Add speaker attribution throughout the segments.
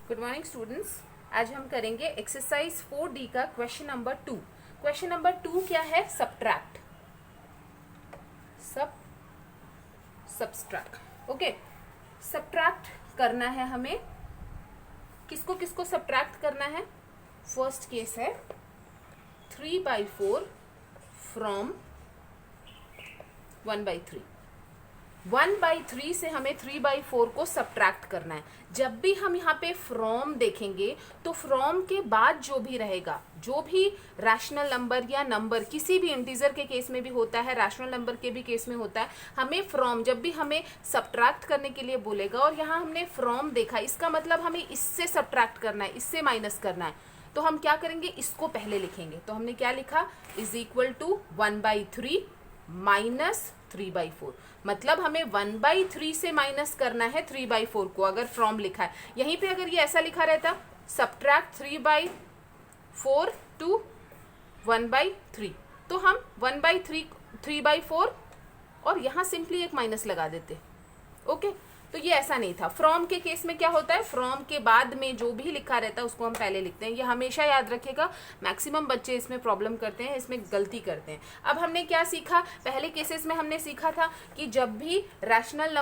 Speaker 1: Good morning students. आज हम करेंगे एक्सरसाइज 4D का क्वेश्चन नंबर 2। क्वेश्चन नंबर 2 क्या है? Subtract, subtract. ओके, सब्ट्रैक्ट करना है हमें। किसको किसको सब्ट्रैक्ट करना है? फर्स्ट केस है 3/4 फ्रॉम 1/3। 1/3 से हमें 3/4 को सब्ट्रैक्ट करना है। जब भी हम यहाँ पे फ्रॉम देखेंगे तो फ्रॉम के बाद जो भी रहेगा, जो भी रैशनल नंबर या नंबर, किसी भी इंटीजर के केस में भी होता है, रैशनल नंबर के भी केस में होता है, हमें फ्रॉम जब भी हमें सब्ट्रैक्ट करने के लिए बोलेगा और यहाँ हमने फ्रॉम देखा, इसका मतलब हमें इससे सब्ट्रैक्ट करना है, इससे माइनस करना है। तो हम क्या करेंगे? इसको पहले लिखेंगे। तो हमने क्या लिखा? Is equal to 1/3 minus 3/4। मतलब हमें 1/3 से माइनस करना है 3/4 को, अगर फ्रॉम लिखा है। यहीं पे अगर ये ऐसा लिखा रहता सब्ट्रैक्ट 3/4 टू 1/3, तो हम 1/3 3/4 और यहाँ सिंपली एक माइनस लगा देते। ओके, तो ये ऐसा नहीं था। फ्रॉम के केस में क्या होता है? फ्रॉम के बाद में जो भी लिखा रहता है उसको हम पहले लिखते हैं। ये हमेशा याद रखेगा, मैक्सिमम बच्चे इसमें प्रॉब्लम करते हैं, इसमें गलती करते हैं। अब हमने क्या सीखा? पहले केसेस में हमने सीखा था कि जब भी रैशनल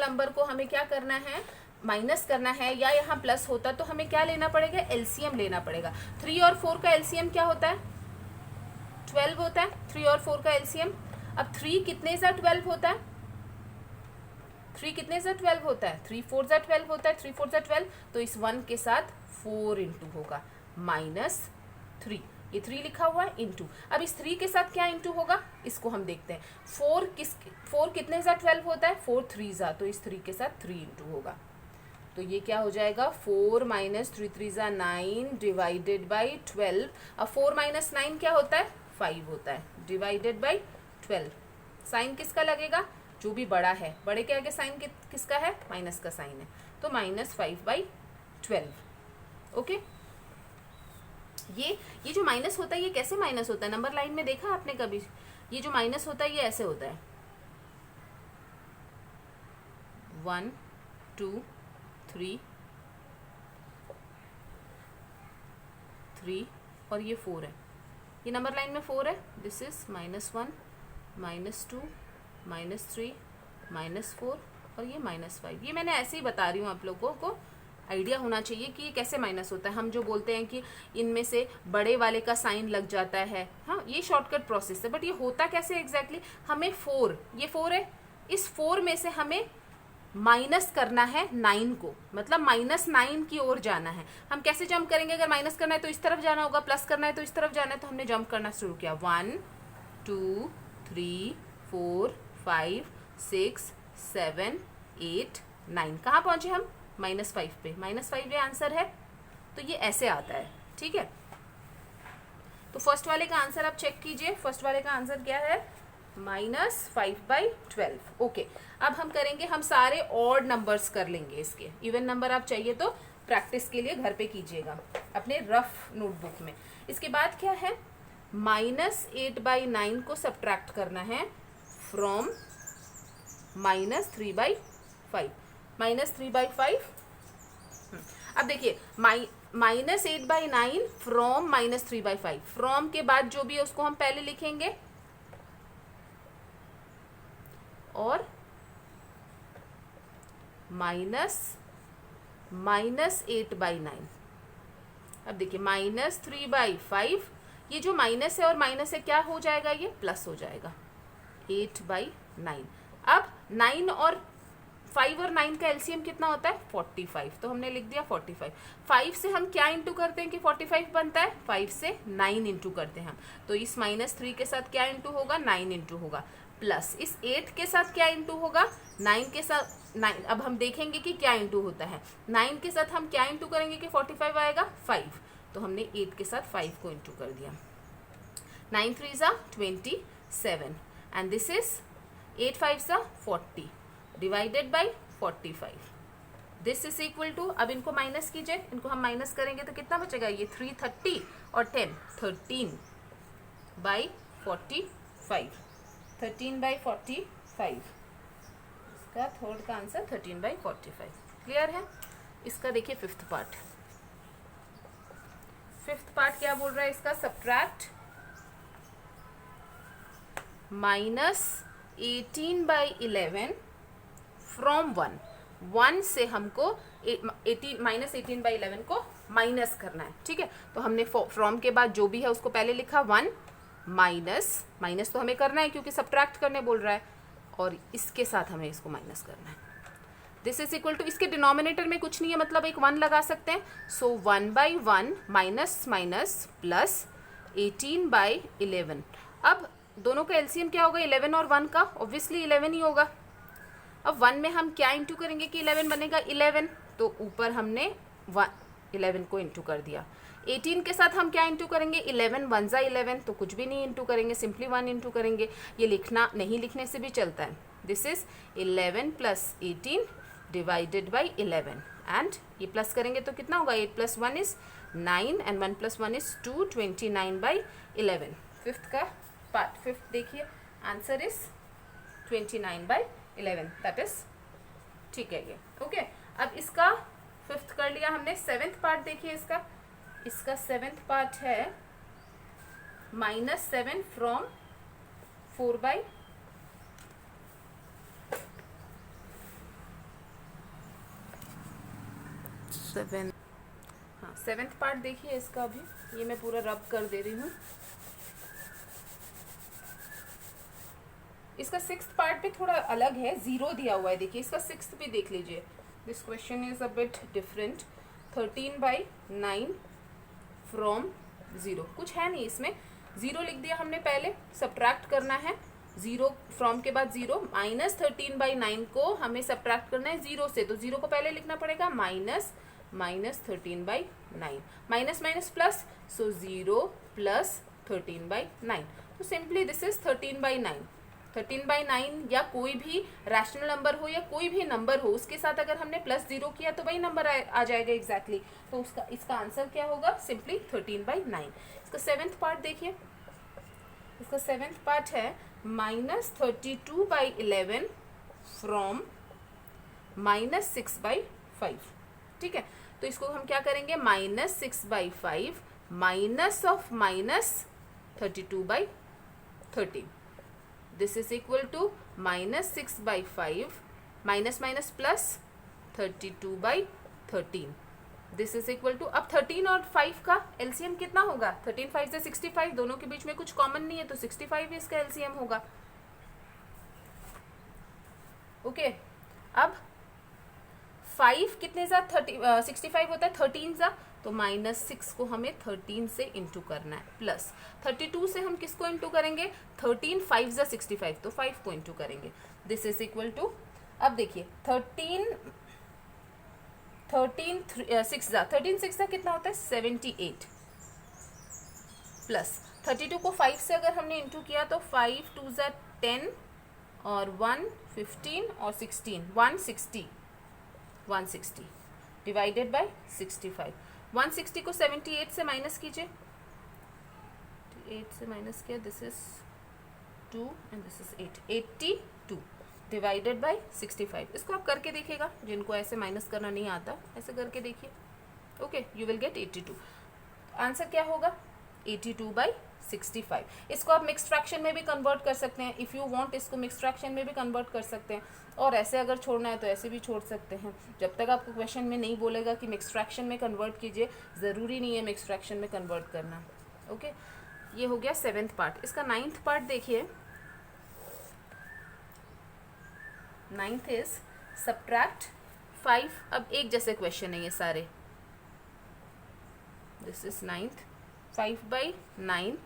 Speaker 1: नंबर को हमें क्या करना है? माइनस करना है, या यहाँ प्लस होता तो हमें क्या लेना पड़ेगा? एलसीएम लेना पड़ेगा। 3 और 4 का एलसीएम क्या होता है? 12 होता है। 3 और 4 का एलसीएम। अब 3 कितने से 12 होता है? 3 कितने से 12 होता है? 3 4 जा 12 होता है। 3 4 जा 12, तो इस 1 के साथ 4 इंटू होगा -3। ये 3 लिखा हुआ है इंटू। अब इस 3 के साथ क्या इंटू होगा? इसको हम देखते हैं। 4 कितने से 12 होता है? 4 3 जा, तो इस 3 के साथ 3 इंटू होगा। तो ये क्या हो जाएगा? 4 - 3 3 जा 9 डिवाइडेड बाई 12। अब 4 - 9 क्या होता है? 5 होता है, डिवाइडेड बाई 12। साइन किसका लगेगा? जो भी बड़ा है, बड़े के आगे साइन किसका है? माइनस का साइन है, तो -5/12। ओके, ये जो माइनस होता है, ये कैसे माइनस होता है? नंबर लाइन में देखा आपने कभी? ये जो माइनस होता है ये ऐसे होता है, 1 2 3 3 और ये 4 है। ये नंबर लाइन में 4 है। दिस इज -1 -2 -3 -4 और ये -5। ये मैंने ऐसे ही बता रही हूँ, आप लोगों को आइडिया होना चाहिए कि ये कैसे माइनस होता है। हम जो बोलते हैं कि इनमें से बड़े वाले का साइन लग जाता है, हाँ, ये शॉर्टकट प्रोसेस है। बट ये होता कैसे एग्जैक्टली? हमें 4, ये 4 है, इस 4 में से हमें माइनस करना है 9 को, मतलब -9 की ओर जाना है। हम कैसे जंप करेंगे? अगर माइनस करना है तो इस तरफ जाना होगा, प्लस करना है तो इस तरफ जाना है। तो हमने जंप करना शुरू किया, 1 2 3 4 5 6 7 8 9। कहाँ पहुंचे हम? -5 पे। -5 ये आंसर है। तो ये ऐसे आता है, ठीक है। तो फर्स्ट वाले का आंसर आप चेक कीजिए। फर्स्ट वाले का आंसर क्या है? -5/12। ओके, अब हम करेंगे, हम सारे ऑड नंबर्स कर लेंगे इसके। इवन नंबर आप चाहिए तो प्रैक्टिस के लिए घर पे कीजिएगा अपने रफ नोटबुक में। इसके बाद क्या है? -8/9 को सब्ट्रैक्ट करना है फ्रॉम -3/5। -3/5। अब देखिए, -8/9 फ्रॉम -3/5। फ्रॉम के बाद जो भी है उसको हम पहले लिखेंगे और -8/9। अब देखिए, -3/5, ये जो माइनस है और माइनस है क्या हो जाएगा? ये प्लस हो जाएगा, 8/9। अब 9 और 5 और 9 का एलसीएम कितना होता है? 45। तो हमने लिख दिया 45। 5 से हम क्या इंटू करते हैं कि 45 बनता है? 5 से 9 इंटू करते हैं हम। तो इस -3 के साथ क्या इंटू होगा? 9 इंटू होगा, प्लस इस 8 के साथ क्या इंटू होगा? 9 के साथ 9। अब हम देखेंगे कि क्या इंटू होता है। 9 के साथ हम क्या इंटू करेंगे कि 45 आएगा? 5। तो हमने 8 के साथ 5 को इंटू कर दिया। 9 3 जा 27 एंड दिस इज 8 5 जा 40 divided by 45। This is equal to, अब इनको माइनस कीजिए, इनको हम माइनस करेंगे तो कितना बचेगा? ये 3 30 और 10 13/45। 13/45, इसका थर्ड का आंसर 13/45। क्लियर है? इसका देखिए फिफ्थ पार्ट क्या बोल रहा है इसका, सब्ट्रैक्ट -18/11 फ्रॉम 1 से हमको -18/11 को माइनस करना है। ठीक है, तो हमने फ्रॉम के बाद जो भी है उसको पहले लिखा 1 माइनस तो हमें करना है क्योंकि सब्ट्रैक्ट करने बोल रहा है, और इसके साथ हमें इसको माइनस करना है। दिस इज इक्वल टू, इसके डिनोमिनेटर में कुछ नहीं है मतलब एक 1 लगा सकते हैं, सो 1/1 माइनस माइनस प्लस 18/11। अब दोनों का एलसीएम क्या होगा, 11 और 1 का, ऑब्वियसली 11 ही होगा। अब 1 में हम क्या इंटू करेंगे कि 11 बनेगा 11, तो ऊपर हमने 11 को इंटू कर दिया। 18 के साथ हम क्या इंटू करेंगे, 11 1 ज़ा 11, तो कुछ भी नहीं इंटू करेंगे, सिंपली 1 इंटू करेंगे। ये लिखना नहीं लिखने से भी चलता है। This is 11 + 18 divided by 11, and ये प्लस करेंगे तो कितना होगा, 8 + 1 इज 9 एंड 1 + 1 इज 2, 29/11। फिफ्थ का पार्ट, फिफ्थ देखिए, आंसर इज 29/11, दैट इज ठीक है ये। ओके, अब इसका फिफ्थ कर लिया हमने। सेवेंथ पार्ट देखिए इसका सेवेंथ पार्ट है -7 फ्रॉम 4/7। हाँ, सेवेंथ पार्ट देखिए इसका, अभी ये मैं पूरा रब कर दे रही हूँ। इसका सिक्स्थ पार्ट भी थोड़ा अलग है, 0 दिया हुआ है, देखिए इसका सिक्स्थ भी देख लीजिए। This question is a bit different. 13/9 from 0, कुछ है नहीं इसमें, 0 लिख दिया हमने, पहले सब्ट्रैक्ट करना है 0 फ्रॉम के बाद 0, -13/9 को हमें सब्ट्रैक्ट करना है 0 से, तो 0 को पहले लिखना पड़ेगा -13/9, माइनस माइनस प्लस, सो 0 + 13/9, तो सिंपली दिस इज 13/9। 13/9 या कोई भी रैशनल नंबर हो या कोई भी नंबर हो, उसके साथ अगर हमने +0 किया तो वही नंबर आ जाएगा एग्जैक्टली। तो इसका आंसर क्या होगा, सिंपली 13/9। इसका सेवेंथ पार्ट देखिए, इसका सेवेंथ पार्ट है -32/11 फ्रॉम -6/5। ठीक है, तो इसको हम क्या करेंगे, -6/5 minus of -32/13। This is equal to -6/5 minus minus plus 32/13। This is equal to, अब 13 और 5 का एलसीएम कितना होगा, 13 5 से 65, दोनों के बीच में कुछ कॉमन नहीं है, तो 65 ही इसका एलसीएम होगा। ओके, अब 5 कितने ज़ा 65 होता है, 13 ज़ा, तो -6 को हमें 13 से इंटू करना है, प्लस 32 से हम किसको इंटू करेंगे, 13 5 ज़ा 65, तो 5 को इंटू करेंगे। दिस इज इक्वल टू, अब देखिए 13 6 ज़ा कितना होता है, 78, प्लस 32 को 5 से अगर हमने इंटू किया तो 5 2 ज़ा 10 और 1 15 और 16 160 डिवाइडेड बाय 65। 160 को 78 से माइनस कीजिए, 8 से माइनस किया, this is 2 and this is 8, 82 divided by 65। इसको आप करके देखिएगा, जिनको ऐसे माइनस करना नहीं आता ऐसे करके देखिए। Okay, you will get 82। Answer क्या होगा, 82/65। इसको आप मिक्स्ड फ्रैक्शन में भी कन्वर्ट कर सकते हैं, इफ़ यू वांट इसको मिक्स्ड फ्रैक्शन में भी कन्वर्ट कर सकते हैं, और ऐसे अगर छोड़ना है तो ऐसे भी छोड़ सकते हैं। जब तक आपको क्वेश्चन में नहीं बोलेगा कि मिक्स्ड फ्रैक्शन में कन्वर्ट कीजिए, ज़रूरी नहीं है मिक्स्ड फ्रैक्शन में कन्वर्ट करना। ओके, ये हो गया सेवेंथ पार्ट। इसका नाइन्थ पार्ट देखिए, नाइन्थ इज सब्ट्रैक्ट 5। अब एक जैसे क्वेश्चन है ये सारे, this is ninth, 5/9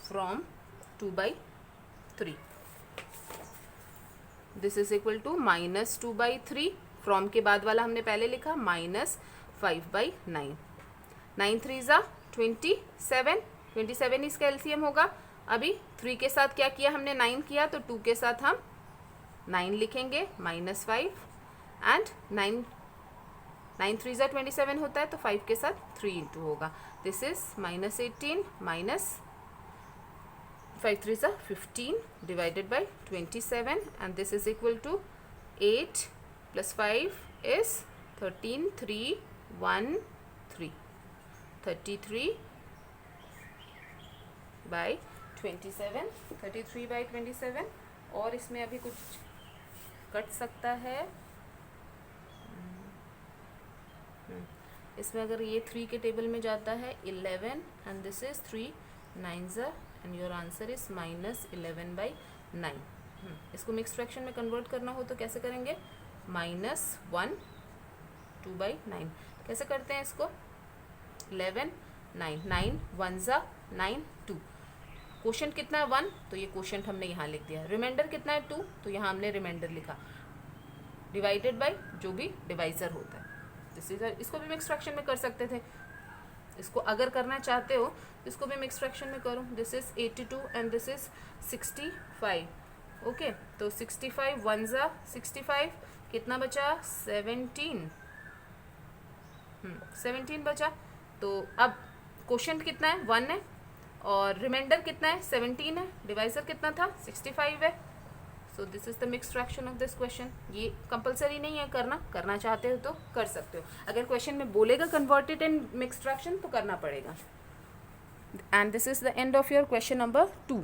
Speaker 1: from 2/3। This is equal to -2/3, from के बाद वाला हमने पहले लिखा -5/9। 9 3 ज़ा 27, 27 इसका एलसीएम होगा। अभी 3 के साथ क्या किया हमने, 9 किया, तो 2 के साथ हम 9 लिखेंगे, -5 एंड 9 3 ज़ा 27 होता है, तो 5 के साथ 3 इंटू होगा। दिस इज -18 माइनस 5 3 ज़ा 15 divided by 27, and this is equal to 8 + 5 is 13 3 1 3 33 by 27 33 by 27। और इसमें अभी कुछ कट सकता है। इसमें अगर ये 3 के टेबल में जाता है 11 and this is 3 9 and your answer is -11/9। इसको मिक्स फ्रैक्शन में कन्वर्ट करना हो तो कैसे करेंगे? -1 2/9। कैसे करते हैं इसको? 11 9 9 1 9 2। क्वोशंट कितना है 1, तो ये क्वोशंट हमने यहाँ लिख दिया। रिमाइंडर कितना है 2, तो यहाँ हमने रिमाइंडर लिखा। डिवाइडेड बाय जो भी डिवाइजर होता है। इसको भी मिक्स फ्रैक्शन में कर सकते थे। इसको अगर करना चाहते हो तो इसको भी मिक्स फ्रैक्शन में करो। This is 82 and this is 65। Okay, तो 65 1 65, कितना बचा? 17 17 बचा। तो अब क्वोशंट कितना है? 1 है और रिमाइंडर कितना है? 17 है। डिवाइजर कितना था? 65 है। So this is the mix fraction of this question. ये कंपलसरी नहीं है करना चाहते हो तो कर सकते हो। अगर क्वेश्चन में बोलेगा कन्वर्टेड इन मिक्स फ्रैक्शन तो करना पड़ेगा। And this is the end of your question number 2।